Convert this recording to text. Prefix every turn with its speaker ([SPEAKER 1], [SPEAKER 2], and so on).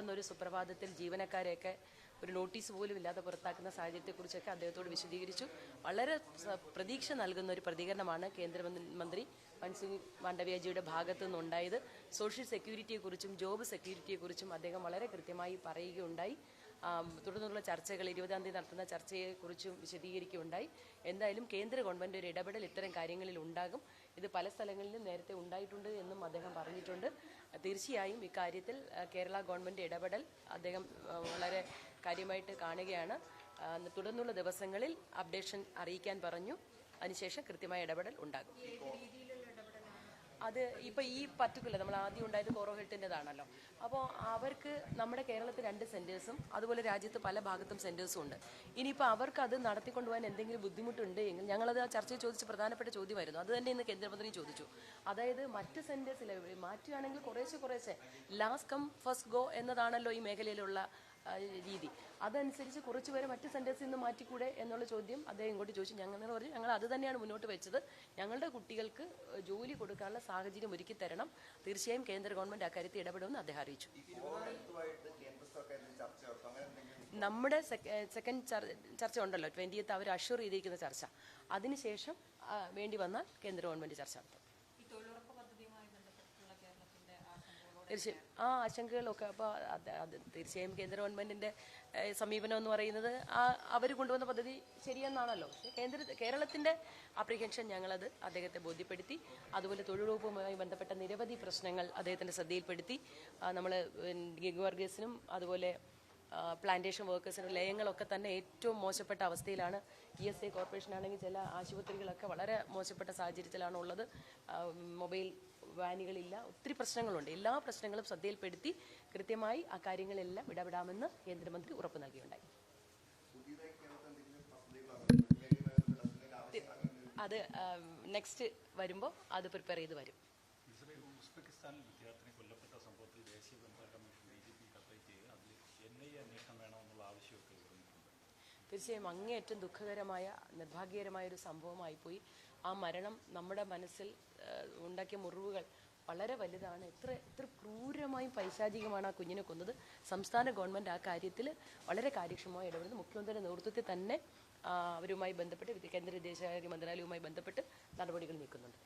[SPEAKER 1] പെട്ടെന്നൊരു സുപ്രഭാതത്തിൽ ജീവനക്കാരെയൊക്കെ ഒരു നോട്ടീസ് പോലും ഇല്ലാതെ പുറത്താക്കുന്ന സാഹചര്യത്തെക്കുറിച്ചൊക്കെ അദ്ദേഹത്തോട് വിശദീകരിച്ചു. വളരെ പ്രതീക്ഷ നൽകുന്ന ഒരു പ്രതികരണമാണ് കേന്ദ്രമന്ത്രി മൻസുഖ് മാണ്ഡവ്യജിയുടെ ഭാഗത്തു നിന്നുണ്ടായത്. സോഷ്യൽ സെക്യൂരിറ്റിയെക്കുറിച്ചും ജോബ് സെക്യൂരിറ്റിയെക്കുറിച്ചും അദ്ദേഹം വളരെ കൃത്യമായി പറയുകയുണ്ടായി. തുടർന്നുള്ള ചർച്ചകൾ 20-ാം തീയതി നടത്തുന്ന ചർച്ചയെക്കുറിച്ചും വിശദീകരിക്കുകയുണ്ടായി. എന്തായാലും കേന്ദ്ര ഗവൺമെൻറ് ഒരു ഇടപെടൽ ഇത്തരം കാര്യങ്ങളിൽ ഉണ്ടാകും. ഇത് പല സ്ഥലങ്ങളിലും നേരത്തെ ഉണ്ടായിട്ടുണ്ട് എന്നും അദ്ദേഹം പറഞ്ഞിട്ടുണ്ട്. തീർച്ചയായും ഇക്കാര്യത്തിൽ കേരള ഗവൺമെൻറ് ഇടപെടൽ അദ്ദേഹം വളരെ കാര്യമായിട്ട് കാണുകയാണ്. തുടർന്നുള്ള ദിവസങ്ങളിൽ അപ്ഡേഷൻ അറിയിക്കാൻ പറഞ്ഞു. അതിനുശേഷം കൃത്യമായ ഇടപെടൽ ഉണ്ടാകും. അത് ഇപ്പോൾ ഈ പർട്ടിക്കുലർ നമ്മൾ ആദ്യം ഉണ്ടായത് കോറോ ഹെൽത്തിൻ്റെതാണല്ലോ. അപ്പോൾ അവർക്ക് നമ്മുടെ കേരളത്തിൽ 2 സെൻറ്റേഴ്സും അതുപോലെ രാജ്യത്ത് പല ഭാഗത്തും സെൻറ്റേഴ്സും ഉണ്ട്. ഇനിയിപ്പോൾ അവർക്ക് അത് നടത്തിക്കൊണ്ടുപോകാൻ എന്തെങ്കിലും ബുദ്ധിമുട്ടുണ്ട് എങ്കിൽ ഞങ്ങളത് ആ ചർച്ചയിൽ ചോദിച്ച പ്രധാനപ്പെട്ട ചോദ്യമായിരുന്നു. അത് തന്നെ ഇന്ന് കേന്ദ്രമന്ത്രി ചോദിച്ചു. അതായത് മറ്റ് സെൻറ്റേഴ്സിൽ മാറ്റുകയാണെങ്കിൽ കുറേശ്ശെ ലാസ്റ്റ് കം ഫസ്റ്റ് ഗോ എന്നതാണല്ലോ ഈ മേഖലയിലുള്ള രീതി. അതനുസരിച്ച് കുറച്ചുപേരെ മറ്റ് സെൻറ്റേഴ്സിൽ നിന്ന് മാറ്റിക്കൂടെ എന്നുള്ള ചോദ്യം അദ്ദേഹം ഇങ്ങോട്ട് ചോദിച്ചു. ഞങ്ങൾ അത് തന്നെയാണ് മുന്നോട്ട് വെച്ചത്. ഞങ്ങളുടെ കുട്ടികൾക്ക് ജോലി കൊടുക്കാനുള്ള സാഹചര്യം ഒരുക്കി തരണം. തീർച്ചയായും കേന്ദ്ര ഗവൺമെൻറ് അക്കാര്യത്തിൽ ഇടപെടുമെന്ന് അദ്ദേഹം അറിയിച്ചു. നമ്മുടെ സെക്കൻഡ് ചർച്ച ഉണ്ടല്ലോ, 20th അവർ അഷ്യൂർ ചെയ്തിരിക്കുന്ന ചർച്ച. അതിനുശേഷം വേണ്ടി വന്നാൽ കേന്ദ്ര ഗവൺമെൻറ് ചർച്ച നടത്തും. തീർച്ചയായും ആ ആശങ്കകളൊക്കെ അപ്പോൾ അത് തീർച്ചയായും കേന്ദ്ര ഗവൺമെൻറ്റിൻ്റെ സമീപനം എന്ന് പറയുന്നത് അവർ കൊണ്ടുവന്ന പദ്ധതി ശരിയെന്നാണല്ലോ. പക്ഷേ കേരളത്തിൻ്റെ അപ്രിഹെൻഷൻ ഞങ്ങളത് അദ്ദേഹത്തെ ബോധ്യപ്പെടുത്തി. അതുപോലെ തൊഴിലുറപ്പുമായി ബന്ധപ്പെട്ട നിരവധി പ്രശ്നങ്ങൾ അദ്ദേഹത്തിൻ്റെ ശ്രദ്ധയിൽപ്പെടുത്തി. നമ്മൾ ഗിഗ് വർക്കേഴ്സിനും അതുപോലെ പ്ലാന്റേഷൻ വർക്കേഴ്സിനും ലയങ്ങളൊക്കെ തന്നെ ഏറ്റവും മോശപ്പെട്ട അവസ്ഥയിലാണ്. ESI കോർപ്പറേഷൻ ആണെങ്കിൽ ചില ആശുപത്രികളൊക്കെ വളരെ മോശപ്പെട്ട സാഹചര്യത്തിലാണ് ഉള്ളത്. മൊബൈൽ വാനുകളില്ല, ഒത്തിരി പ്രശ്നങ്ങളുണ്ട്. എല്ലാ പ്രശ്നങ്ങളും ശ്രദ്ധയിൽപ്പെടുത്തി കൃത്യമായി ആ കാര്യങ്ങളെല്ലാം ഇടപെടാമെന്ന് കേന്ദ്രമന്ത്രി ഉറപ്പ് നൽകിയുണ്ടായി. അത് നെക്സ്റ്റ് വരുമ്പോൾ അത് പ്രിപ്പയർ ചെയ്ത് വരും.
[SPEAKER 2] ഉസ്ബെക്കിസ്ഥാനിൽ വിദ്യാർത്ഥിനി കൊല്ലപ്പെട്ട സംഭവത്തിൽ ദേശീയ വനിതാ കമ്മീഷൻ DGP കത്തയച്ച് അതിൽ NIA അന്വേഷണം വേണമെന്നുള്ള ആവശ്യമൊക്കെ ഉയർന്നിട്ടുണ്ട്.
[SPEAKER 1] തീർച്ചയായും അങ്ങേയറ്റം ദുഃഖകരമായ നിർഭാഗ്യകരമായ ഒരു സംഭവമായിപ്പോയി. ആ മരണം നമ്മുടെ മനസ്സിൽ ഉണ്ടാക്കിയ മുറിവുകൾ വളരെ വലുതാണ്. എത്ര ക്രൂരമായും പൈശാചികമാണ് ആ കുഞ്ഞിനെ കൊന്നത്. സംസ്ഥാന ഗവൺമെൻറ് ആ കാര്യത്തിൽ വളരെ കാര്യക്ഷമമായി ഇടപെടുന്നു. മുഖ്യമന്ത്രിയുടെ നേതൃത്വത്തിൽ തന്നെ അവരുമായി ബന്ധപ്പെട്ട് കേന്ദ്ര വിദേശകാര്യ മന്ത്രാലയവുമായി ബന്ധപ്പെട്ട് നടപടികൾ നീക്കുന്നുണ്ട്.